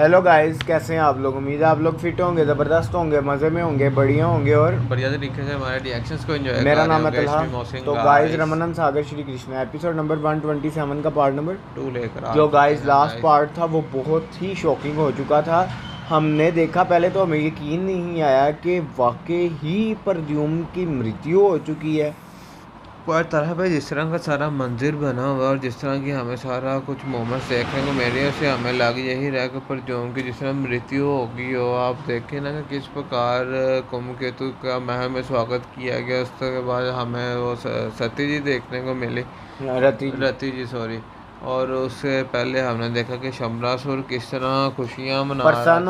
Hello guys, कैसे हैं आप लोग। उम्मीद है आप लोग फिट होंगे, ज़बरदस्त होंगे, मज़े में होंगे, बढ़िया होंगे और बढ़िया तरीके से हमारे रिएक्शंस को एंजॉय मेरा नाम है तलहा। तो गाइस रमनन सागर श्री कृष्ण एपिसोड नंबर 127 का पार्ट नंबर 2 लेकर जो गाइस लास्ट पार्ट था वो बहुत ही शॉकिंग हो चुका था। हमने देखा, पहले तो हमें यकीन नहीं आया कि वाकई ही प्रद्युम्न की मृत्यु हो चुकी है। पर तरह पे जिस तरह का सारा मंदिर बना हुआ और जिस तरह की हमें सारा कुछ मोमेंट्स देखने को मिल रहे हैं, उससे हमें लग यही रहा कि प्रद्युम्न की जिस तरह मृत्यु होगी हो। आप देखें ना कि किस प्रकार कुंभकेतु का महल में स्वागत किया गया, उसके बाद हमें वो सती जी देखने को मिली, रति जी सॉरी। और उससे पहले हमने देखा कि शंबरासुर किस तरह खुशियाँ मना रहा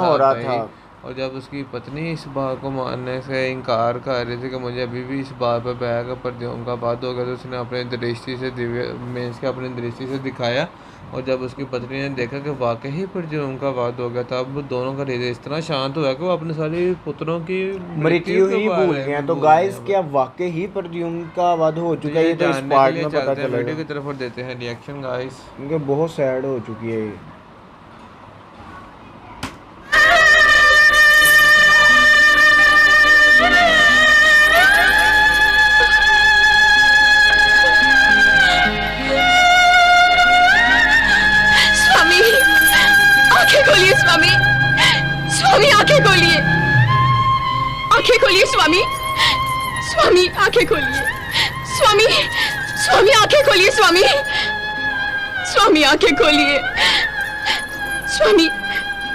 था और जब उसकी पत्नी इस बात को मानने से इनकार कर रही थी कि मुझे अभी भी इस बात पर बैग प्रद्युम्न का बात हो गया, तो उसने अपनी दृष्टि से दिव्य मीन्स के अपनी दृष्टि से दिखाया। और जब उसकी पत्नी ने देखा कि वाकई ही प्रद्युम्न का बात हो गया, तब दोनों का हृदय इस तरह शांत हुआ कि वो अपने सारे पुत्रों की मृत्यु ही भूल गए। तो गाइस क्या वाकई ही प्रद्युम्न का वध हो चुका है? ये तो इस पार्ट में पता चलेगा। वीडियो की तरफ देते हैं रिएक्शन गाइस, क्योंकि बहुत सैड हो चुकी है ये। स्वामी, स्वामी आंखें खोलिए, आंखें खोलिए स्वामी, स्वामी आंखें खोलिए, स्वामी, स्वामी आंखें खोलिए, स्वामी, स्वामी आंखें खोलिए, स्वामी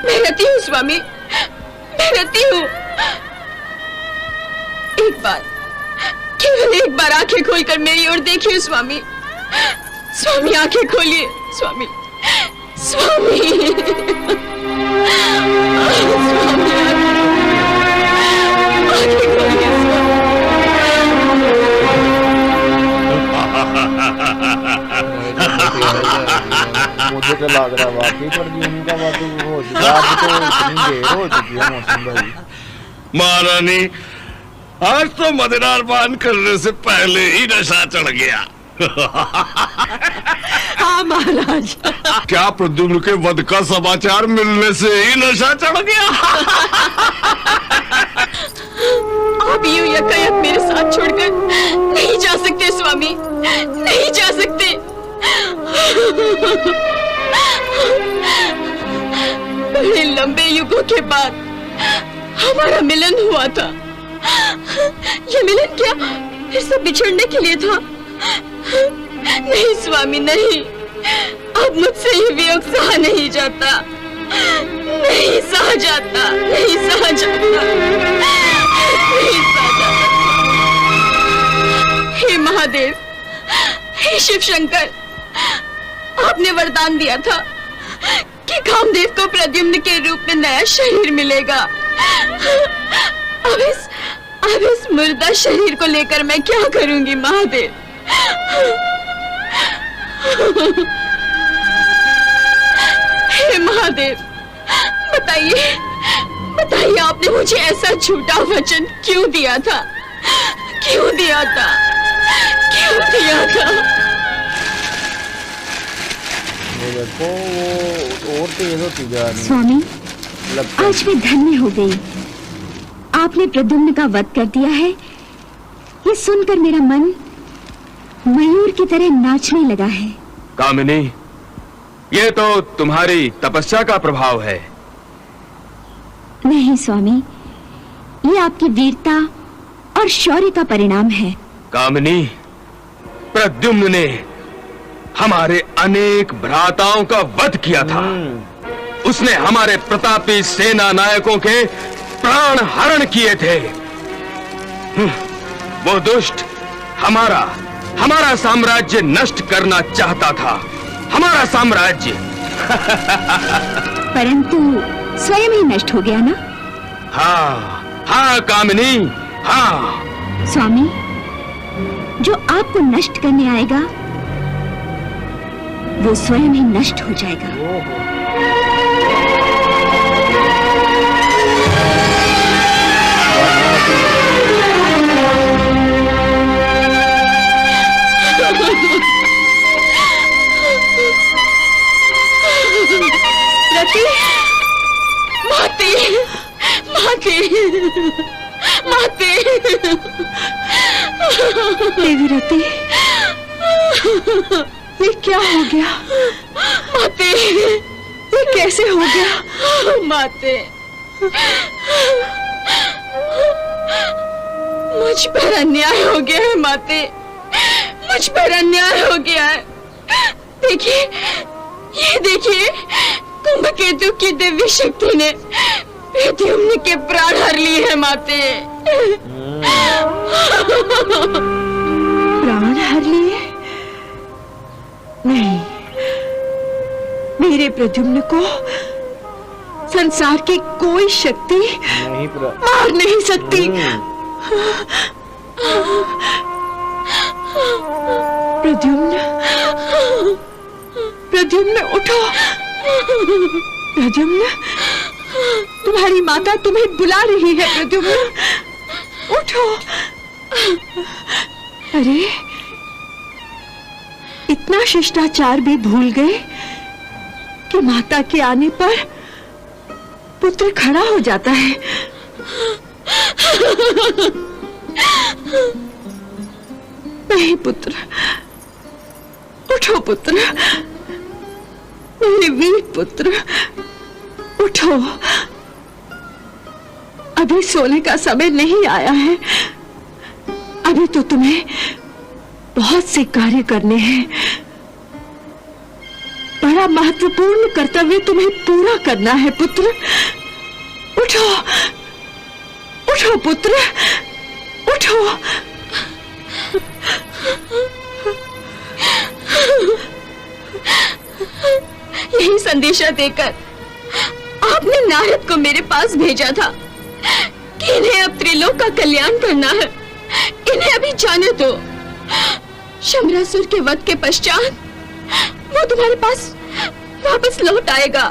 मैं रहती हूँ, स्वामी मैं रहती हूँ। एक बार, केवल एक बार आंखें खोलकर मेरी ओर देखिए स्वामी, स्वामी आंखें खोलिए, स्वामी, स्वामी मुझे तो लग रहा वाकई प्रद्युम्न का वध हो चुका है। अब तो इतनी देर हो चुकी है मौसम भाई। महारानी, आज तो मदिरार पान करने से पहले ही नशा चढ़ गया। हाँ महाराज। क्या प्रद्युम्न के वध का समाचार मिलने से ही नशा चढ़ गया? आप यूं यकायक मेरे साथ छोड़कर नहीं जा सकते स्वामी, नहीं जा सकते। बड़े लंबे युगों के बाद हमारा मिलन हुआ था। ये मिलन क्या फिर से बिछड़ने के लिए था? नहीं स्वामी नहीं, अब मुझसे ये वियोग सहा नहीं जाता, नहीं सहा जाता, नहीं सहा जाता, नहीं सहा जाता। हे महादेव, हे शिव शंकर, आपने वरदान दिया था कि कामदेव को प्रद्युम्न के रूप में नया शरीर मिलेगा। अब इस मुर्दा शरीर को लेकर मैं क्या करूंगी महादेव? हे महादेव, बताइए, बताइए आपने मुझे ऐसा झूठा वचन क्यों दिया था? क्यों दिया था? क्यों दिया था? देखो वो और तेज होती जा रही है। स्वामी, आज मैं धन्य हो गई। आपने प्रद्युम्न का वध कर दिया है, ये सुनकर मेरा मन मयूर की तरह नाचने लगा है। कामिनी, ये तो तुम्हारी तपस्या का प्रभाव है। नहीं स्वामी, ये आपकी वीरता और शौर्य का परिणाम है। कामिनी, प्रद्युम्न ने हमारे अनेक भ्राताओं का वध किया था। उसने हमारे प्रतापी सेना नायकों के प्राण हरण किए थे। वो दुष्ट हमारा साम्राज्य नष्ट करना चाहता था, हमारा साम्राज्य। परंतु स्वयं ही नष्ट हो गया ना? हाँ हाँ कामिनी, हाँ। स्वामी, जो आपको नष्ट करने आएगा वो स्वयं ही नष्ट हो जाएगा। माते। देवी रति, ये क्या हो गया? माते, ये कैसे हो गया? माते, मुझ पर अन्याय हो गया है माते, मुझ पर अन्याय हो गया है। देखिए, ये देखिए, कुंभकेतु की दिव्य शक्ति ने प्रद्युम्न के प्राण हर लिए हैं माते। प्राण हर लिए? नहीं, मेरे प्रद्युम्न को संसार की कोई शक्ति मार नहीं सकती। प्रद्युम्न, प्रद्युम्न उठो। प्रद्युम्न, तुम्हारी माता तुम्हें बुला रही है। प्रद्युम्न, उठो। अरे, इतना शिष्टाचार भी भूल गए कि माता के आने पर पुत्र खड़ा हो जाता है। नहीं पुत्र, उठो पुत्र, मेरे वीर पुत्र, उठो। अभी सोने का समय नहीं आया है। अभी तो तुम्हें बहुत से कार्य करने हैं। बड़ा महत्वपूर्ण कर्तव्य तुम्हें पूरा करना है पुत्र। उठो, उठो पुत्र, उठो। यही संदेशा देकर आपने नारद को मेरे पास भेजा था कि इन्हें अब त्रिलोक का कल्याण करना है। इन्हें अभी जाने दो। शंबरासुर के वध के पश्चात वो तुम्हारे पास वापस लौट आएगा।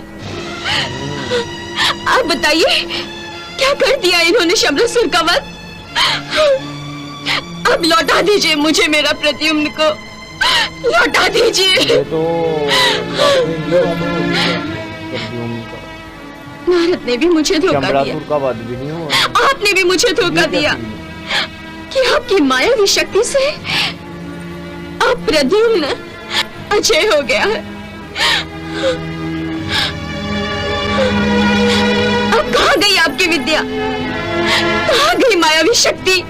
आप बताइए, क्या कर दिया इन्होंने शंबरासुर का वध? अब लौटा दीजिए मुझे मेरा प्रद्युम्न को, लौटा दीजिए। तो नारद ने भी मुझे धोखा दिया, का वध भी नहीं हुआ। आपने भी मुझे धोखा दिया कि आपकी मायावी शक्ति से अब प्रद्युम्न अजय हो गया है। अब कहाँ गई आपकी विद्या? कहाँ गई मायावी शक्ति?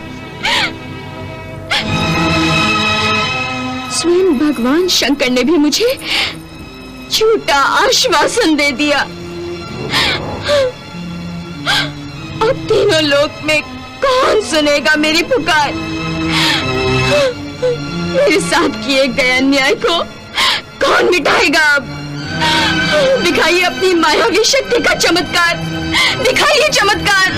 स्वयं भगवान शंकर ने भी मुझे झूठा आश्वासन दे दिया। अब तीनों लोक में कौन सुनेगा मेरी पुकार? मेरे साथ किए गए अन्याय को कौन मिटाएगा? अब दिखाइए अपनी मायावी शक्ति का चमत्कार, दिखाइए चमत्कार।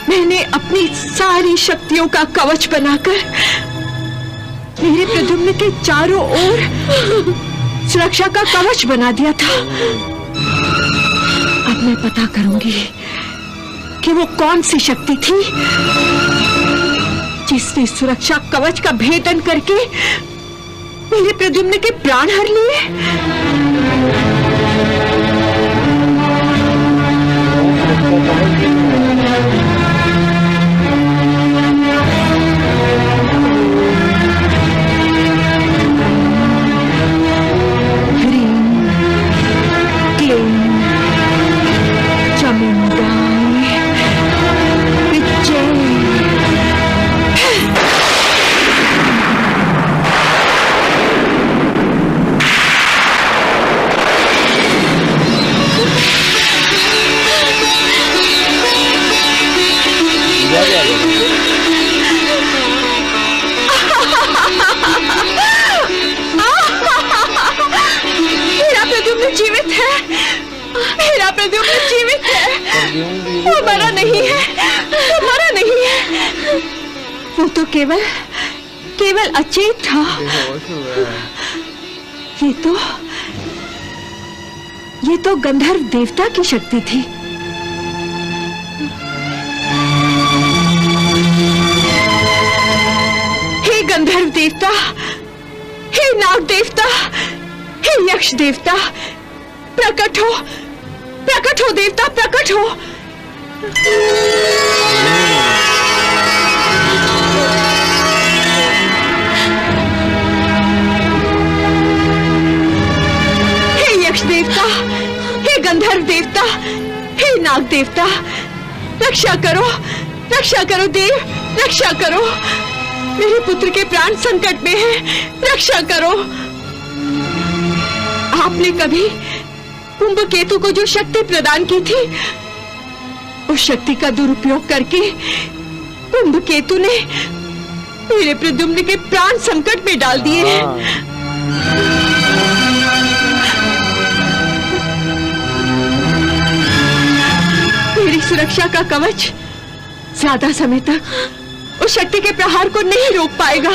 मैंने अपनी सारी शक्तियों का कवच बनाकर मेरे प्रद्युम्न के चारों ओर सुरक्षा का कवच बना दिया था। अब मैं पता करूंगी कि वो कौन सी शक्ति थी जिसने सुरक्षा कवच का भेदन करके मेरे प्रद्युम्न के प्राण हर लिए। केवल अचेत था। ये तो गंधर्व देवता की शक्ति थी। हे गंधर्व देवता, हे नाग देवता, हे यक्ष देवता प्रकट हो, प्रकट हो देवता, प्रकट हो। हे यक्ष देवता, हे गंधर्व देवता, हे नाग देवता, रक्षा करो, रक्षा करो देव, रक्षा करो। मेरे पुत्र के प्राण संकट में हैं, रक्षा करो। आपने कभी कुंभकेतु को जो शक्ति प्रदान की थी, उस शक्ति का दुरुपयोग करके कुंभकेतु ने मेरे प्रद्युम्न के प्राण संकट में डाल दिए हैं। मेरी सुरक्षा का कवच ज्यादा समय तक उस शक्ति के प्रहार को नहीं रोक पाएगा।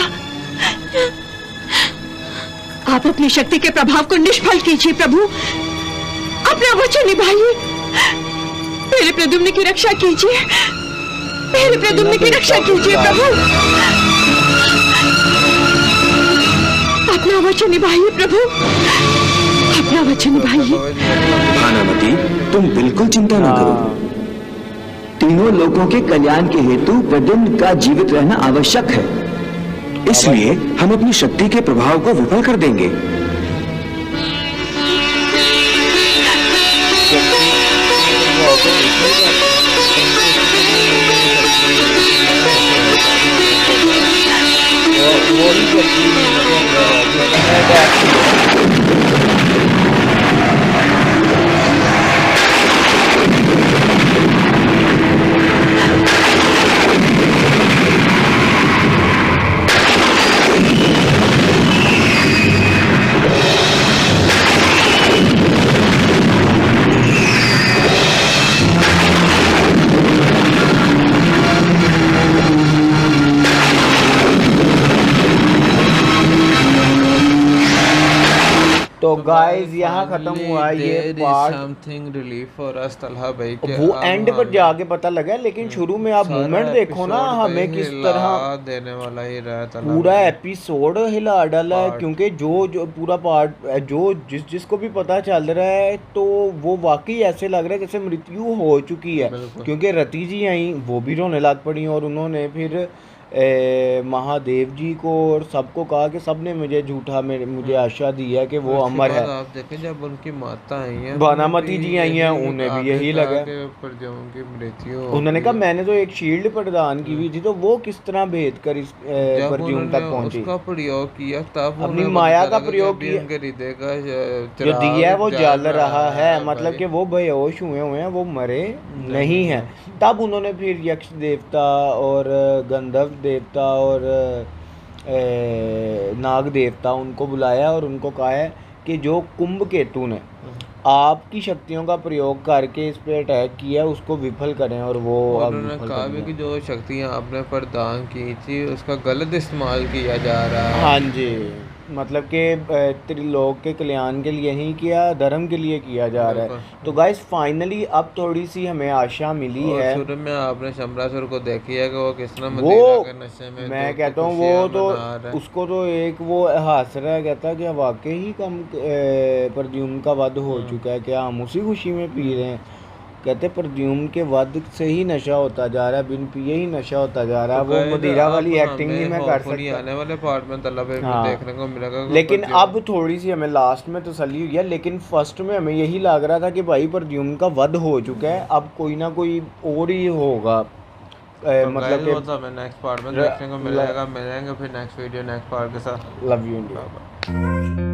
आप अपनी शक्ति के प्रभाव को निष्फल कीजिए प्रभु, अपना वचन निभाइए, मेरे प्रद्युम्न की रक्षा कीजिए, मेरे प्रद्युम्न की रक्षा कीजिए प्रभु, अपना वचन निभाइए प्रभु, अपना वचन निभाइए। भानामती, तुम बिल्कुल चिंता न करो। तीनों लोगों के कल्याण के हेतु प्रद्युम्न का जीवित रहना आवश्यक है, इसलिए हम अपनी शक्ति के प्रभाव को विफल कर देंगे। तो गाइस यहाँ खत्म हुआ ये part. Something relief for us Talha भाई के वो एंड पर जाके पता लगा, लेकिन शुरू में आप मूवमेंट देखो ना, हमें किस तरह देने वाला ही रहा था, पूरा एपिसोड हिला डाला है। क्योंकि जो पूरा पार्ट जो जिसको भी पता चल रहा है, तो वो वाकई ऐसे लग रहा है जैसे मृत्यु हो चुकी है। क्योंकि रति जी आई, वो भी रोने लग पड़ी और उन्होंने फिर महादेव जी को और सबको कहा कि सबने मुझे झूठा मुझे आशा दी है कि वो अमर है। आप देखें जब उनकी माता आई हैं, भानामती जी आई हैं, उन्हें भी यही लगा कि प्रद्युम्न की मृत्यु। उन्होंने कहा मैंने तो एक शील्ड प्रदान की हुई थी, तो वो किस तरह भेद कर इस प्रद्युम्न तक पहुंची। उसका प्रयोग किया तब अपनी माया का प्रयोग किया, हृदय का जो दिया है वो जल रहा है, मतलब कि वो बेहोश हुए हैं, वो मरे नहीं है। तब उन्होंने फिर यक्ष देवता और गंधर्व देवता और नाग देवता उनको बुलाया और उनको कहा है कि जो कुंभकेतु ने आपकी शक्तियों का प्रयोग करके इस पे अटैक किया उसको विफल करें। और वो उन्होंने कहा भी कि जो शक्तियाँ आपने प्रदान की थी उसका गलत इस्तेमाल किया जा रहा है। हाँ जी, मतलब कि त्रिलोक के कल्याण के लिए ही किया, धर्म के लिए किया जा रहा है। तो गाइस फाइनली अब थोड़ी सी हमें आशा मिली है। शुरू में आपने शंबरासुर को देखी है कि वो किस तरह वो के नशे में, मैं कहता हूँ वो तो उसको तो एक वो हंस रहा है, कहता कि वाकई ही कम प्रद्युम्न का वध हो चुका है, क्या हम उसी खुशी में पी रहे हैं। कहते प्रद्युम्न के वध से ही नशा होता जा रहा है, बिन पिए ही नशा होता जा रहा है। वो मदिरा वाली एक्टिंग नहीं मैं कर सकता, आने वाले पार्ट में देखने को मिलेगा। लेकिन अब थोड़ी सी हमें लास्ट में तसल्ली हुई है, लेकिन फर्स्ट में हमें यही लग रहा था कि भाई प्रद्युम्न का वध हो चुका है, अब कोई ना कोई और ही होगा। मतलब कि हमें नेक्स्ट पार्ट में देखने को मिलेगा। मिलेंगे फिर नेक्स्ट वीडियो नेक्स्ट पार्ट के साथ। Love you India.